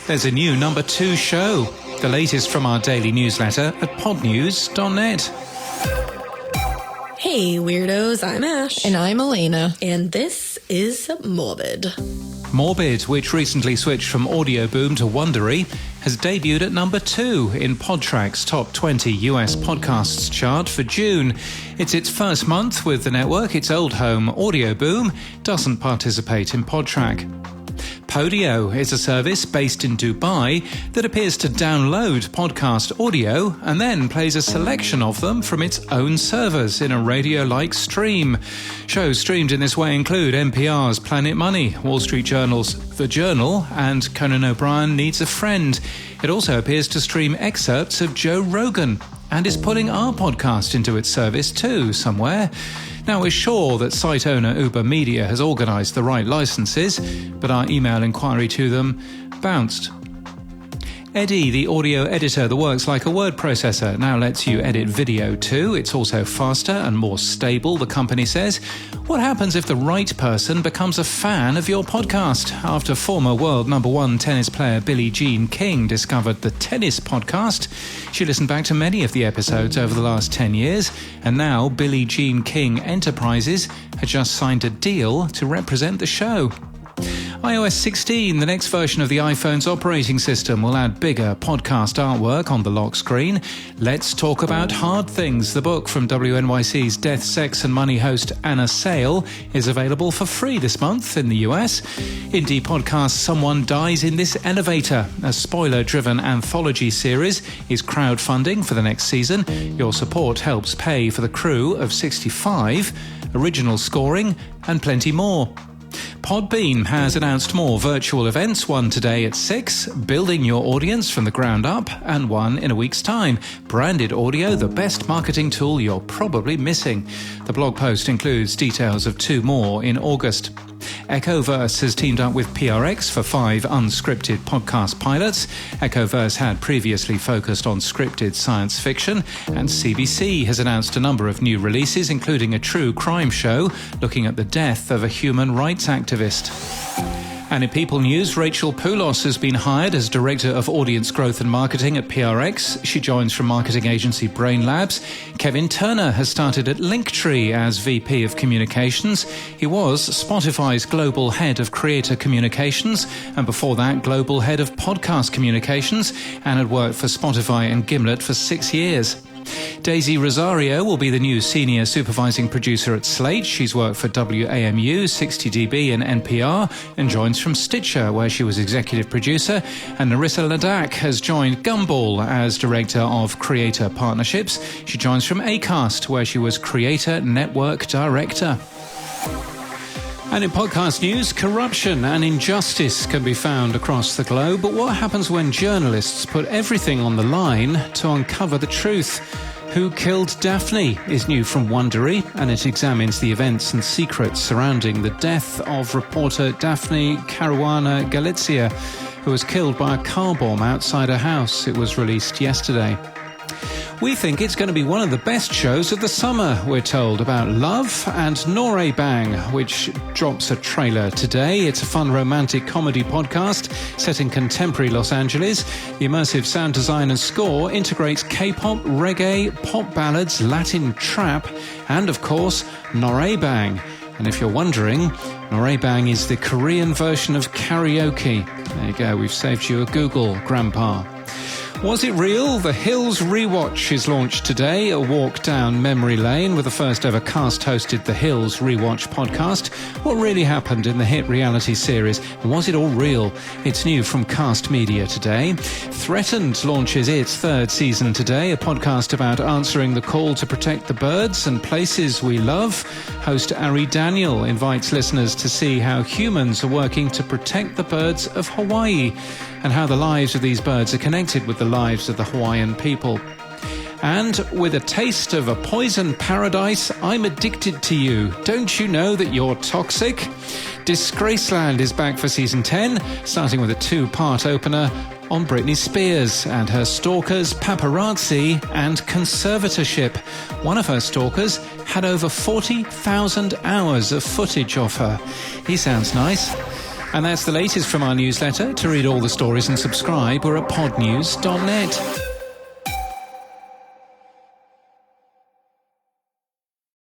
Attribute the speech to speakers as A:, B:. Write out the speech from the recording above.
A: There's a new number 2 show. The latest from our daily newsletter at podnews.net.
B: Hey weirdos, I'm Ash.
C: And I'm Elena.
B: And this is Morbid.
A: Morbid, which recently switched from Audio Boom to Wondery, has debuted at number 2 in Podtrack's Top 20 US Podcasts chart for June. It's its first month with the network. Its old home, Audio Boom, doesn't participate in Podtrack. Podio is a service based in Dubai that appears to download podcast audio and then plays a selection of them from its own servers in a radio-like stream. Shows streamed in this way include NPR's Planet Money, Wall Street Journal's The Journal, and Conan O'Brien Needs a Friend. It also appears to stream excerpts of Joe Rogan and is putting our podcast into its service too, somewhere. Now, we're sure that site owner Uber Media has organised the right licenses, but our email inquiry to them bounced. Eddie, the audio editor that works like a word processor, now lets you edit video too. It's also faster and more stable, the company says. What happens if the right person becomes a fan of your podcast? After former world number 1 tennis player Billie Jean King discovered the Tennis Podcast, she listened back to many of the episodes over the last 10 years, and now Billie Jean King Enterprises had just signed a deal to represent the show. iOS 16, the next version of the iPhone's operating system, will add bigger podcast artwork on the lock screen. Let's Talk About Hard Things, the book from WNYC's Death, Sex and Money host Anna Sale, is available for free this month in the US. Indie podcast Someone Dies in This Elevator, a spoiler-driven anthology series, is crowdfunding for the next season. Your support helps pay for the crew of 65, original scoring, and plenty more. Podbean has announced more virtual events, one today at 6, building your audience from the ground up, and one in a week's time. Branded audio, the best marketing tool you're probably missing. The blog post includes details of 2 more in August. Echoverse has teamed up with PRX for 5 unscripted podcast pilots. Echoverse had previously focused on scripted science fiction, and CBC has announced a number of new releases, including a true crime show looking at the death of a human rights activist. And in People News, Rachel Poulos has been hired as Director of Audience Growth and Marketing at PRX. She joins from marketing agency Brain Labs. Kevin Turner has started at Linktree as VP of Communications. He was Spotify's Global Head of Creator Communications, and before that, Global Head of Podcast Communications, and had worked for Spotify and Gimlet for 6 years. Daisy Rosario will be the new senior supervising producer at Slate. She's worked for WAMU, 60dB and NPR, and joins from Stitcher, where she was executive producer. And Narissa Ladak has joined Gumball as director of creator partnerships. She joins from Acast, where she was creator network director. And in podcast news, corruption and injustice can be found across the globe. But what happens when journalists put everything on the line to uncover the truth? Who Killed Daphne is new from Wondery, and it examines the events and secrets surrounding the death of reporter Daphne Caruana Galizia, who was killed by a car bomb outside her house. It was released yesterday. We think it's going to be one of the best shows of the summer, we're told, about love and Noraebang, which drops a trailer today. It's a fun romantic comedy podcast set in contemporary Los Angeles. The immersive sound design and score integrates K-pop, reggae, pop ballads, Latin trap, and of course, Noraebang. And if you're wondering, Noraebang is the Korean version of karaoke. There you go, we've saved you a Google, Grandpa. Was it real? The Hills Rewatch is launched today, a walk down memory lane with the first ever cast-hosted The Hills Rewatch podcast. What really happened in the hit reality series? Was it all real? It's new from Cast Media today. Threatened launches its 3rd season today, a podcast about answering the call to protect the birds and places we love. Host Ari Daniel invites listeners to see how humans are working to protect the birds of Hawaii, and how the lives of these birds are connected with the lives of the Hawaiian people. And with a taste of a poison paradise, I'm addicted to you. Don't you know that you're toxic? Disgraceland is back for season 10, starting with a 2-part opener on Britney Spears and her stalkers, paparazzi, and conservatorship. One of her stalkers had over 40,000 hours of footage of her. He sounds nice. And that's the latest from our newsletter. To read all the stories and subscribe, we're at podnews.net.